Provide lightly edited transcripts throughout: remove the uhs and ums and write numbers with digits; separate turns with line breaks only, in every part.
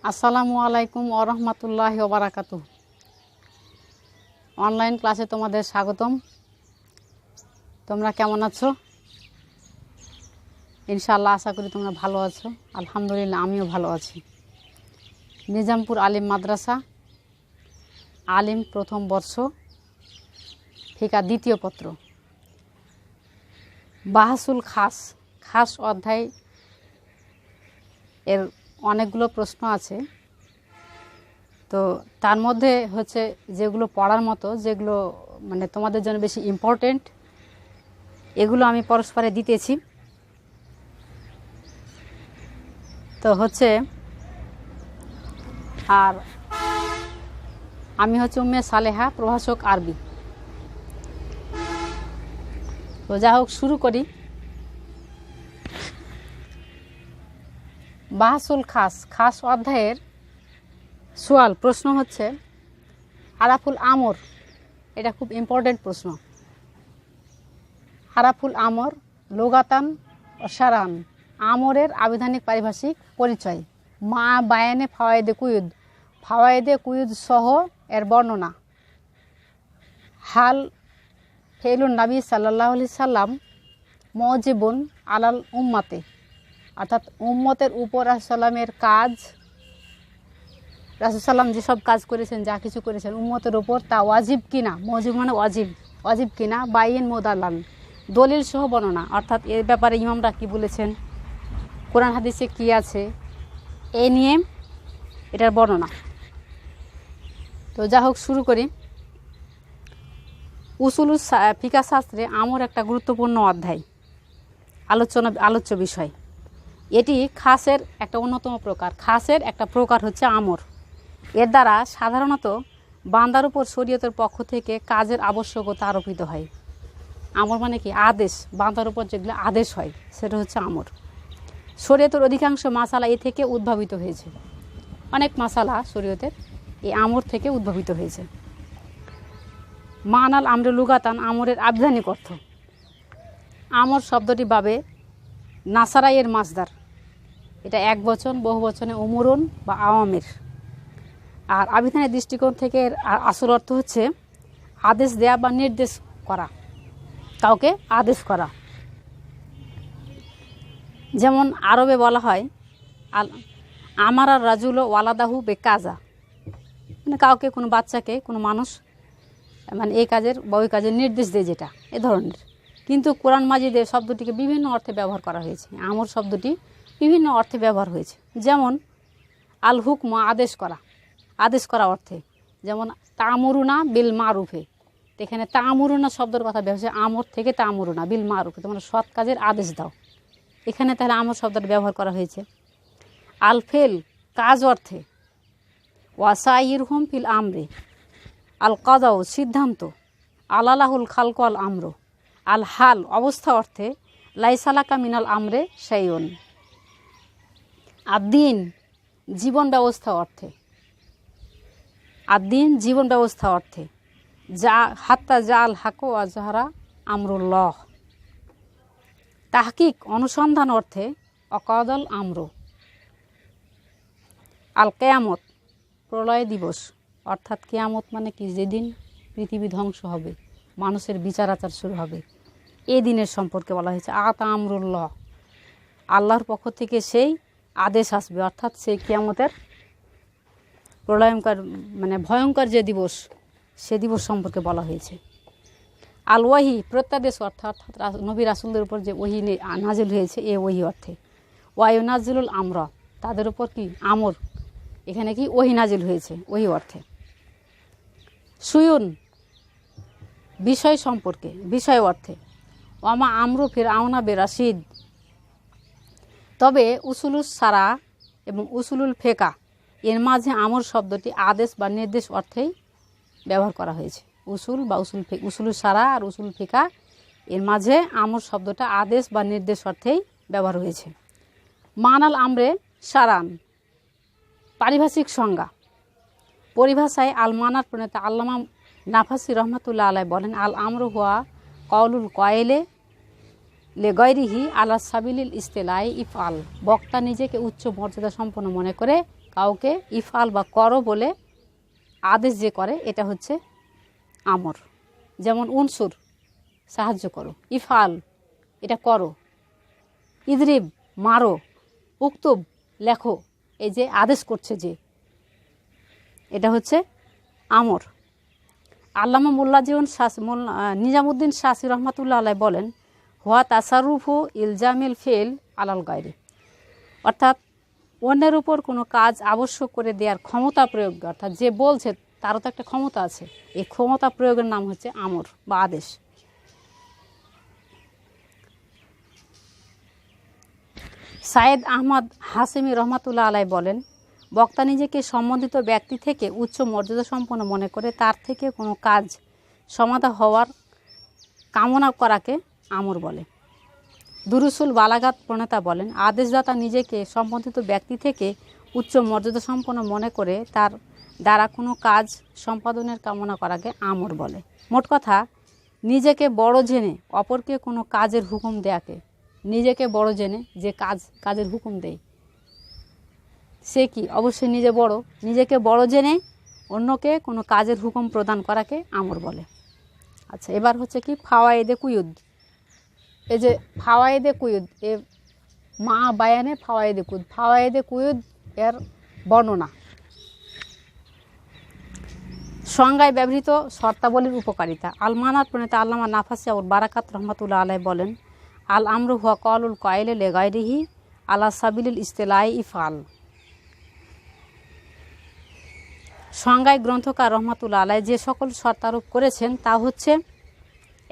আসসালামু আলাইকুম ওয়া রাহমাতুল্লাহি ওয়া বারাকাতুহু। অনলাইন ক্লাসে তোমাদের স্বাগতম। তোমরা কেমন আছো? ইনশাআল্লাহ আশা করি তোমরা ভালো আছো। আলহামদুলিল্লাহ আমিও ভালো আছি। নিজামপুর আলিম মাদ্রাসা, আলিম প্রথম বর্ষ, ফিকা দ্বিতীয় পত্র, বাহাসুল খাস খাস অধ্যায় এর অনেকগুলো প্রশ্ন আছে। তো তার মধ্যে হচ্ছে যেগুলো পড়ার মতো, যেগুলো মানে তোমাদের জন্য বেশি ইম্পর্টেন্ট, এগুলো আমি পরস্পরে দিতেছি। তো হচ্ছে আর আমি হচ্ছে উম্মে সালেহা, প্রভাষক আরবি। তো যা হোক শুরু করি। বাহাসুল খাস খাস অধ্যায়ের সোয়াল প্রশ্ন হচ্ছে হারাফুল আমর। এটা খুব ইম্পর্টেন্ট প্রশ্ন। হারাফুল আমর লোগাতান ও শারান, আমরের আবিধানিক পারিভাষিক পরিচয়। মা বায়ানে ফাওয়ায়েদে কুয়ুদ সহ এর বর্ণনা। হাল ফেলুন নবী সাল্লাল্লাহু আলাইহি সাল্লাম মওজিবুন আলাল উম্মাতে, অর্থাৎ উম্মতের উপর রাসূলের কাজ, রাসূল সাল্লাম যেসব কাজ করেছেন, যা কিছু করেছেন উম্মতের উপর, তা ওয়াজিব কিনা, মওজিব মানে ওয়াজিব কিনা, বাইন মোদালান, দলিল সহ বর্ণনা। অর্থাৎ এর ব্যাপারে ইমামরা কি বলেছেন, কোরআন হাদিসে কি আছে, এ নিয়ে এটার বর্ণনা। তো যা হোক শুরু করি। উসুলুস ফিকা শাস্ত্রে আমর একটা গুরুত্বপূর্ণ অধ্যায়, আলোচ্য বিষয়। এটি খাসের একটা অন্যতম প্রকার। খাসের একটা প্রকার হচ্ছে আমর। এর দ্বারা সাধারণত বান্দার উপর শরীয়তের পক্ষ থেকে কাজের আবশ্যকতা আরোপিত হয়। আমর মানে কি? আদেশ। বান্দার উপর যেগুলো আদেশ হয় সেটা হচ্ছে আমর। শরীয়তের অধিকাংশ মাসালা এ থেকে উদ্ভাবিত হয়েছে। অনেক মাসালা শরীয়তের এই আমর থেকে উদ্ভাবিত হয়েছে। মানাল আমরে লুগাতান, আমরের আবিধানিক অর্থ। আমর শব্দটি বাবে নাসারাইয়ের মাসদার। এটা এক বচন, বহু বচনে উমরুন বা আওয়ামের। আর আবিধানিক দৃষ্টিকোণ থেকে আসল অর্থ হচ্ছে আদেশ দেয়া বা নির্দেশ করা, কাউকে আদেশ করা। যেমন আরবে বলা হয় আমারা রাজুল ওয়ালাদাহু বেকাজা, মানে কাউকে, কোনো বাচ্চাকে কোনো মানুষ মানে এই কাজের বা ওই কাজের নির্দেশ দেয়, যেটা এ ধরনের। কিন্তু কোরআন মাজিদে শব্দটিকে বিভিন্ন অর্থে ব্যবহার করা হয়েছে। আমর শব্দটি বিভিন্ন অর্থে ব্যবহার হয়েছে। যেমন আল হুকম, আদেশ করা অর্থে। যেমন তামুরুনা বিল মারুফে, এখানে তামুরুনা শব্দের কথা ব্যবহার, আমর থেকে তামুরুনা বিল মারুফে, তোমরা সৎ কাজের আদেশ দাও। এখানে তাহলে আমর শব্দটা ব্যবহার করা হয়েছে। আল ফেল, কাজ অর্থে। ওয়াসাইর হুম ফিল আমরে। আল কাদাও, সিদ্ধান্ত। আলালাহুল খালক আল আমর। আল হাল, অবস্থা অর্থে। লাইসালাকা মিনাল আমরে শাইউন। আদ্দিন, জীবন ব্যবস্থা অর্থে। আদ্দিন, জীবন ব্যবস্থা অর্থে। যা হাত্তা জা আল হাকো আজহারা আমরুল্লাহ। তাহকিক, অনুসন্ধান অর্থে। অকাদল আমর। আল কেয়ামত, প্রলয় দিবস, অর্থাৎ কেয়ামত মানে কি? যেদিন পৃথিবী ধ্বংস হবে, মানুষের বিচার আচার শুরু হবে, এই দিনের সম্পর্কে বলা হয়েছে। আতা আমরুল্লাহ, আল্লাহর পক্ষ থেকে সেই আদেশ আসবে, অর্থাৎ সেই কেয়ামতের প্রলয়ঙ্কর মানে ভয়ঙ্কর যে দিবস, সে দিবস সম্পর্কে বলা হয়েছে। আল ওয়াহি, প্রত্যাদেশ অর্থাৎ নবী রাসূলদের উপর যে ওহি নাজিল হয়েছে, এ ওহি অর্থে। ওয়ায়ু নাজিলুল আমরা, তাদের উপর কি? আমর, এখানে কি? ওহি নাজিল হয়েছে, ওহি অর্থে। সুয়ুন, বিষয় সম্পর্কে, বিষয় অর্থে। ওয়ামা আমরু ফির আওনা বে রাশিদ। তবে উসুলুস সারা এবং উসুলুল ফেকা, এর মাঝে আমর শব্দটি আদেশ বা নির্দেশ অর্থেই ব্যবহার করা হয়েছে। উসুল বা উসুলুস সারা আর উসুল ফেকা, এর মাঝে আমর শব্দটা আদেশ বা নির্দেশ অর্থেই ব্যবহার হয়েছে। মানাল আমরে সারান, পারিভাষিক সংজ্ঞা। পরিভাষায় আল মানার প্রণেতা আল্লামা নাফাসি রহমাতুল্লাহ আলাই বলেন, আল আমর হুয়া কওলুল কয়েলে লে গৈরিহি আলা সাবিলিল ইস্তেলাই ইফআল। বক্তা নিজেকে উচ্চ মর্যাদা সম্পন্ন মনে করে কাউকে ইফআল বা করো বলে আদেশ যে করে এটা হচ্ছে আমর। যেমন উনসুর সাহায্য করো, ইফআল এটা করো, ইদরিব মারো, উক্তুব লেখো, এই যে আদেশ করছে যে এটা হচ্ছে আমর। আল্লামা নিজামুদ্দিন শাসি রহমাতুল্লাহ আলাই বলেন হুয়া তাসারুফু ইলজামিল ফেল আলাল গায়রি, অর্থাৎ অন্যের উপর কোনো কাজ আবশ্যক করে দেওয়ার ক্ষমতা প্রয়োগ, অর্থাৎ যে বলছে তারও তো একটা ক্ষমতা আছে, এই ক্ষমতা প্রয়োগের নাম হচ্ছে আমর বা আদেশ। সাইদ আহমদ হাসেমি রহমাতুল্লাহ আলাই বলেন বক্তা নিজেকে সম্বন্ধিত ব্যক্তি থেকে উচ্চ মর্যাদা সম্পন্ন মনে করে তার থেকে কোনো কাজ সমাধা হওয়ার কামনা করাকে আমর বলে। দুরুসুল বালাগাত প্রণেতা বলেন আদেশদাতা নিজেকে সম্বন্ধিত ব্যক্তি থেকে উচ্চ মর্যাদা সম্পন্ন মনে করে তার দ্বারা কোনো কাজ সম্পাদনের কামনা করাকে আমর বলে। মোট কথা, নিজেকে বড় জেনে অপরকে কোনো কাজের হুকুম দেয়াকে, নিজেকে বড় জেনে যে কাজের হুকুম দেয় সে কি অবশ্যই নিজে বড়, নিজেকে বড় জেনে অন্যকে কোনো কাজের হুকুম প্রদান করাকে আমর বলে। আচ্ছা, এবার হচ্ছে কি ফাওয়ায়েদে কুয়ুদ। এই যে ফাওয়ায়েদে কুয়ুদ, এ মা বায়ানে ফাওয়ায়েদে কুয়ুদ, ফাওয়ায়েদে কুয়ুদ এর বর্ণনা। সংজ্ঞায় ব্যবহৃত শর্তাবলীর উপকারিতা। আল মানাত প্রণেতা আল্লামা নাফাসি ও বারাকাত রহমাতুল্লাহ আলাই বলেন আল আমরু হুয়া কওলুল কাইলি লিগায়রিহি আলা সাবিলিল ইস্তিলাই ইফআল। সংজ্ঞায় গ্রন্থকার রহমাতুল্লাহ আলাই যে সকল শর্তারোপ করেছেন তা হচ্ছে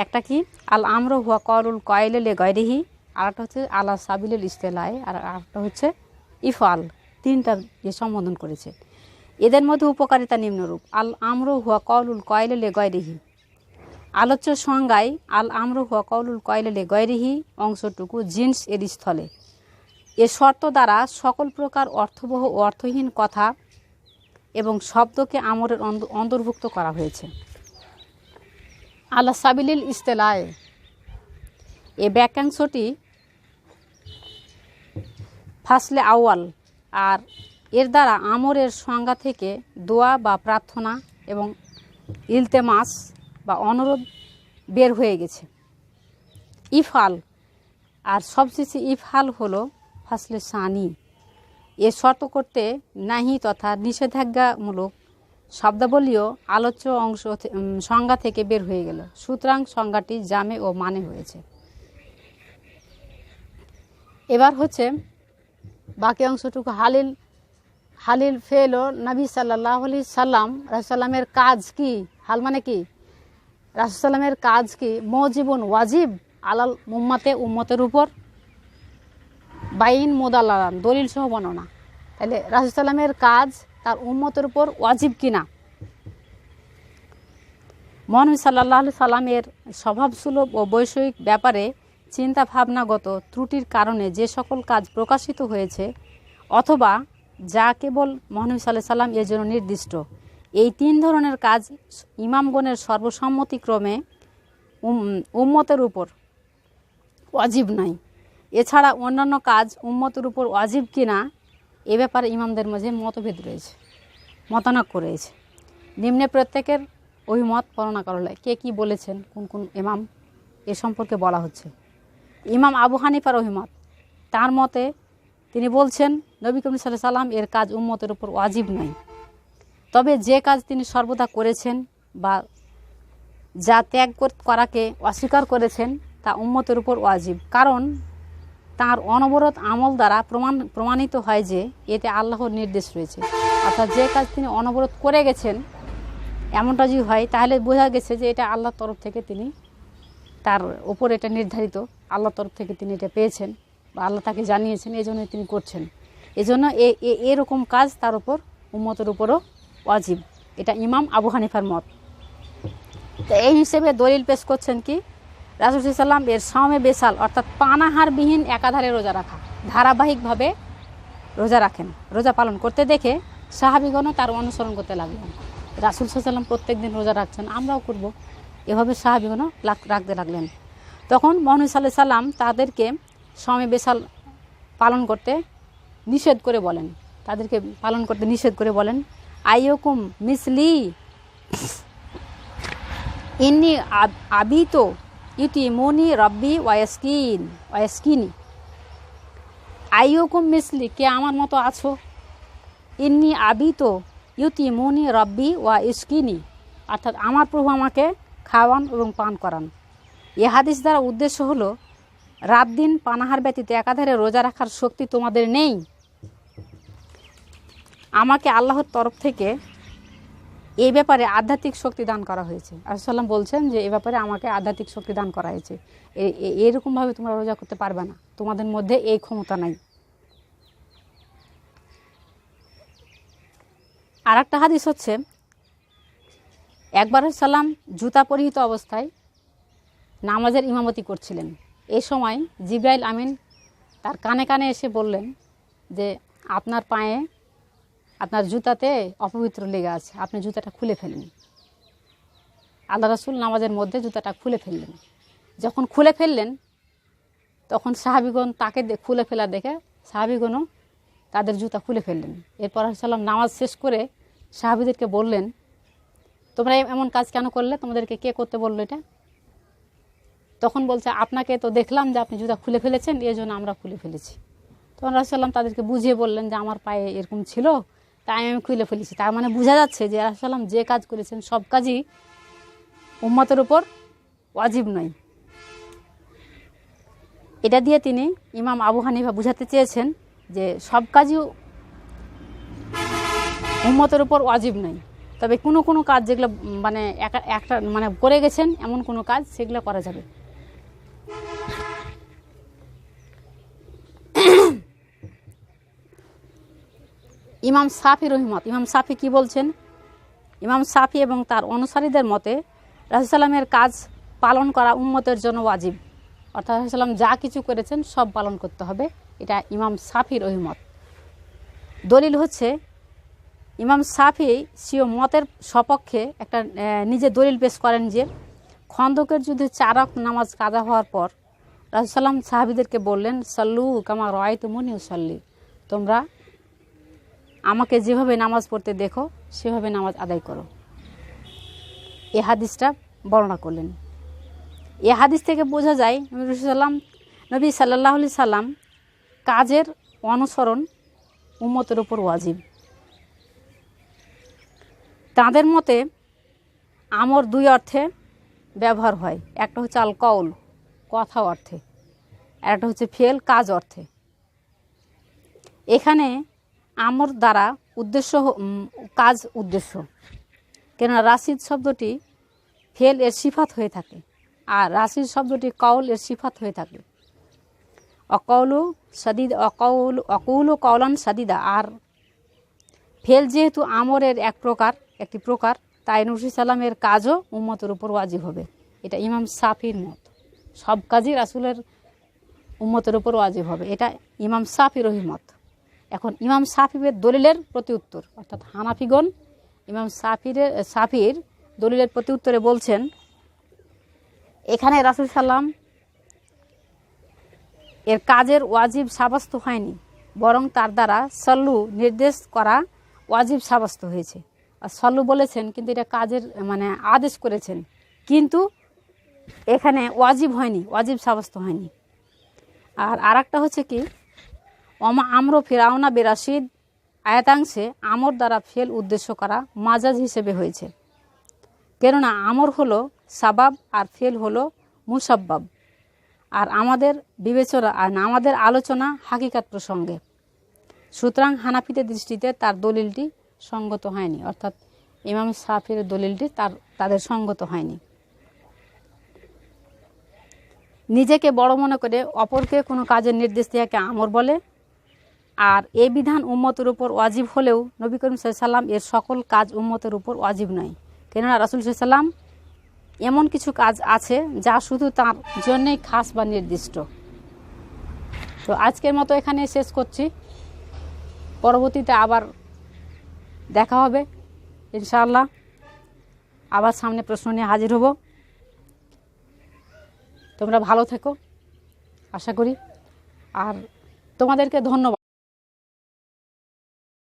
একটা কি আল আমরু হুয়া কওলুল কাইলি লিগায়রিহি, আর একটা হচ্ছে আলা সাবিলিল ইস্তিলাই, আর একটা হচ্ছে ইফআল। তিনটা যে সম্বোধন করেছে। এদের মধ্যে উপকারিতা নিম্নরূপ। আল আমরু হুয়া কওলুল কাইলি লিগায়রিহি। আলোচ্য সংজ্ঞায় আল আমরু হুয়া কওলুল কাইলি লিগায়রিহি অংশটুকু জিন্স এর স্থলে। এ শর্ত দ্বারা সকল প্রকার অর্থবহ ও অর্থহীন কথা এবং শব্দকে আমরের অন্তর্ভুক্ত করা হয়েছে। আলা সাবিলিল ইস্তেলায়, এ বাক্যাংশটি ফাসলে আউয়াল, আর এর দ্বারা আমরের সংজ্ঞা থেকে দোয়া বা প্রার্থনা এবং ইলতেমাস বা অনুরোধ বের হয়ে গেছে। ইফআল, আর সবশেষে ইফআল হলো ফাসলে সানি। এ শর্ত করতে নাহি তথা নিষেধাজ্ঞামূলক শব্দাবলীও আলোচ্য অংশ সংজ্ঞা থেকে বের হয়ে গেল। সুতরাং সংজ্ঞাটি জামে ও মানে হয়েছে। এবার হচ্ছে বাকি অংশটুকু হালিল ফেল ও নবী সাল্লাল্লাহু আলাইহি সাল্লাম রাসূলুল্লাহের কাজ কি, হাল মানে কি, রাসূলুল্লাহের কাজ কি, মওজিবুন ওয়াজিব আলাল উম্মতে, উম্মতের উপর, বাইন মোদাল্লালান দলিল সহ বর্ণনা। তাহলে রাসূলুল্লাহের কাজ তার উম্মতের উপর ওয়াজিব কিনা। মহানবী সাল্লাল্লাহু আলাইহি সাল্লামের স্বভাবসুলভ ও বৈষয়িক ব্যাপারে চিন্তা ভাবনাগত ত্রুটির কারণে যে সকল কাজ প্রকাশিত হয়েছে অথবা যা কেবল মহানবী সাল্লাল্লাহু আলাইহি সাল্লাম এর জন্য নির্দিষ্ট, এই তিন ধরনের কাজ ইমামগণের সর্বসম্মতিক্রমে উম্মতের উপর ওয়াজিব নাই। এছাড়া অন্যান্য কাজ উম্মতের উপর ওয়াজিব কিনা এ ব্যাপারে ইমামদের মাঝে মতভেদ রয়েছে, মতানৈক্য রয়েছে। নিম্নে প্রত্যেকের অভিমত বর্ণনা করা হলো। কে কী বলেছেন, কোন কোন ইমাম, এ সম্পর্কে বলা হচ্ছে। ইমাম আবু হানিফার অভিমত, তার মতে তিনি বলছেন নবী করিম সাল্লাল্লাহু আলাইহি সাল্লাম এর কাজ উম্মতের উপর ওয়াজিব নাই, তবে যে কাজ তিনি সর্বদা করেছেন বা যা ত্যাগ করাকে অস্বীকার করেছেন তা উম্মতের উপর ওয়াজিব, কারণ তার অনবরত আমল দ্বারা প্রমাণিত হয় যে এতে আল্লাহর নির্দেশ রয়েছে। অর্থাৎ যে কাজ তিনি অনবরত করে গেছেন এমনটা যদি হয় তাহলে বোঝা গেছে যে এটা আল্লাহর তরফ থেকে তিনি, তার ওপর এটা নির্ধারিত, আল্লাহর তরফ থেকে তিনি এটা পেয়েছেন বা আল্লাহ তাকে জানিয়েছেন, এই জন্য তিনি করছেন। এজন্য এরকম কাজ তার উপর উম্মতের উপরও ওয়াজিব। এটা ইমাম আবু হানিফার মত। তো এই হিসেবে দলিল পেশ করছেন কি রাসূল সাল্লাল্লাহু আলাইহি সাল্লাম এর সাওমে বেসাল, অর্থাৎ পানাহারবিহীন একাধারে রোজা রাখা, ধারাবাহিকভাবে রোজা রাখেন, রোজা পালন করতে দেখে সাহাবীগণও তার অনুসরণ করতে লাগলেন। রাসূল সাল্লাল্লাহু আলাইহি সাল্লাম প্রত্যেক দিন রোজা রাখছেন, আমরাও করব, এভাবে সাহাবীগণও রাখতে লাগলেন। তখন মহানবী সাল্লাল্লাহু আলাইহি সাল্লাম তাদেরকে সাওমে বেসাল পালন করতে নিষেধ করে বলেন, তাদেরকে পালন করতে নিষেধ করে বলেন, আইয়কুম মিসলি ইন্নি আবিতো ইউতিমুনি রব্বি ওয়াস্কিনি। আইয়কুম মিসলি, কে আমার মতো আছো? ইন্নি আবিতো ইউতিমুনি রব্বি ওয়া ইস্কিনি, অর্থাৎ আমার প্রভু আমাকে খাওয়ান এবং পান করান। এ হাদিস দ্বারা উদ্দেশ্য হলো রাত দিন পানাহার ব্যতীত একাধারে রোজা রাখার শক্তি তোমাদের নেই। আমাকে আল্লাহর তরফ থেকে এই ব্যাপারে আধ্যাত্মিক শক্তি দান করা হয়েছে। রাসূলুল্লাহ বলছেন যে এ ব্যাপারে আমাকে আধ্যাত্মিক শক্তি দান করা হয়েছে, এরকমভাবে তোমরা রোজা করতে পারবে না, তোমাদের মধ্যে এই ক্ষমতা নাই। আর একটা হাদিস হচ্ছে, একবার সাল্লাম জুতা পরিহিত অবস্থায় নামাজের ইমামতি করছিলেন। এই সময় জিবরাইল আমিন তার কানে কানে এসে বললেন যে আপনার পায়ে, আপনার জুতাতে অপবিত্র লেগে আছে, আপনি জুতাটা খুলে ফেলেন। আল্লাহ রাসূল নামাজের মধ্যে জুতাটা খুলে ফেললেন। যখন খুলে ফেললেন তখন সাহাবীগণ তাকে খুলে ফেলা দেখে সাহাবীগণও তাদের জুতা খুলে ফেললেন। এরপর সাল্লাম নামাজ শেষ করে সাহাবীদেরকে বললেন, তোমরা এমন কাজ কেন করলে? তোমাদেরকে কে করতে বললো এটা? তখন বলছে, আপনাকে তো দেখলাম যে আপনি জুতা খুলে ফেলেছেন, এই জন্য আমরা খুলে ফেলেছি। তখন রাসূলুল্লাহ তাদেরকে বুঝিয়ে বললেন যে আমার পায়ে এরকম ছিল, তাই আমি খুলে ফেলেছি। তার মানে বোঝা যাচ্ছে যে রাসূলুল্লাহ যে কাজ করেছেন সব কাজই উম্মতের উপর ওয়াজিব নয়। এটা দিয়ে তিনি ইমাম আবু হানিফা বুঝাতে চেয়েছেন যে সব কাজই উম্মতের উপর ওয়াজিব নয়, তবে কোনো কোনো কাজ যেগুলো মানে একটা মানে করে গেছেন এমন কোনো কাজ, সেগুলো করা যাবে। ইমাম শাফি রহিমত, ইমাম শাফি কি বলছেন? ইমাম শাফি এবং তার অনুসারীদের মতে রাসূলুল্লাহের কাজ পালন করা উম্মতের জন্য ওয়াজিব, অর্থাৎ রাসূলুল্লাহ যা কিছু করেছেন সব পালন করতে হবে, এটা ইমাম শাফি রহিমত। দলিল হচ্ছে ইমাম শাফি সিও মতের সপক্ষে একটা নিজে দলিল পেশ করেন যে খন্দকের যুদ্ধে 4 রাকাত নামাজ কাজা হওয়ার পর রাসূলুল্লাহ সাহাবীদেরকে বললেন, সাল্লু কামা রাআইতুমুনি উসাল্লি, তোমরা আমাকে যেভাবে নামাজ পড়তে দেখো সেভাবে নামাজ আদায় করো। এ হাদিসটা বর্ণনা করলেন। এ হাদিস থেকে বোঝা যায় নবী সাল্লাল্লাহু আলাইহি সাল্লাম কাজের অনুসরণ উম্মতের উপর ওয়াজিব। তাদের মতে আমর 2 অর্থে ব্যবহার হয়, একটা হচ্ছে আল কওল, কথা অর্থে, আর একটা হচ্ছে ফেল, কাজ অর্থে। এখানে আমর দ্বারা উদ্দেশ্য কাজ উদ্দেশ্য, কেননা রাশিদ শব্দটি ফেল এর সিফাত হয়ে থাকে, আর রাশিদ শব্দটি কওল এর সিফাত হয়ে থাকে। অকৌলু কওলান সাদিদা, আর ফেল যেহেতু আমরের একটি প্রকার, তাই নবী সাল্লামের কাজও উম্মতের উপর ওয়াজিব হবে। এটা ইমাম শাফির মত, সব কাজই রাসূলের উম্মতের উপর ওয়াজিব হবে, এটা ইমাম শাফি রহিমত। এখন ইমাম শাফির দলিলের প্রতি উত্তর, অর্থাৎ হানাফিগণ ইমাম শাফির দলিলের প্রতি উত্তরে বলছেন, এখানে রাসূল সাল্লাম এর কাজের ওয়াজিব সাব্যস্ত হয়নি, বরং তার দ্বারা সল্লু নির্দেশ করা ওয়াজিব সাব্যস্ত হয়েছে। আর সল্লু বলেছেন কিন্তু এটা কাজের মানে আদেশ করেছেন, কিন্তু এখানে ওয়াজিব হয়নি, ওয়াজিব সাব্যস্ত হয়নি। আর আরেকটা হচ্ছে কি, ওমা আমর ফিরাউনা বেরাশিদ আয়াতাংশে আমর দ্বারা ফেল উদ্দেশ্য করা মাজাজ হিসেবে হয়েছে, কেননা আমর হলো সাবাব আর ফেল হলো মুসাব্বাব। আর আমাদের বিবেচনা আর আমাদের আলোচনা হাকিকাত প্রসঙ্গে, সুতরাং হানাফিদের দৃষ্টিতে তার দলিলটি সঙ্গত হয়নি, অর্থাৎ ইমাম শাফির দলিলটি তাদের সঙ্গত হয়নি। নিজেকে বড় মনে করে অপরকে কোনো কাজের নির্দেশ দেওয়াকে আমর বলে। আর এই বিধান উম্মতের উপর ওয়াজিব হলেও নবী করিম সাল্লাল্লাহু আলাইহি ওয়াসাল্লাম এর সকল কাজ উম্মতের উপর ওয়াজিব নয়, কেননা রাসূল সাল্লাল্লাহু আলাইহি ওয়াসাল্লাম এমন কিছু কাজ আছে যা শুধু তার জন্যই খাস বা নির্দিষ্ট। তো আজকের মতো এখানে শেষ করছি, পরবর্তীতে আবার দেখা হবে ইনশাআল্লাহ, আবার সামনে প্রশ্ন নিয়ে হাজির হব। তোমরা ভালো থেকো আশা করি, আর তোমাদেরকে ধন্যবাদ।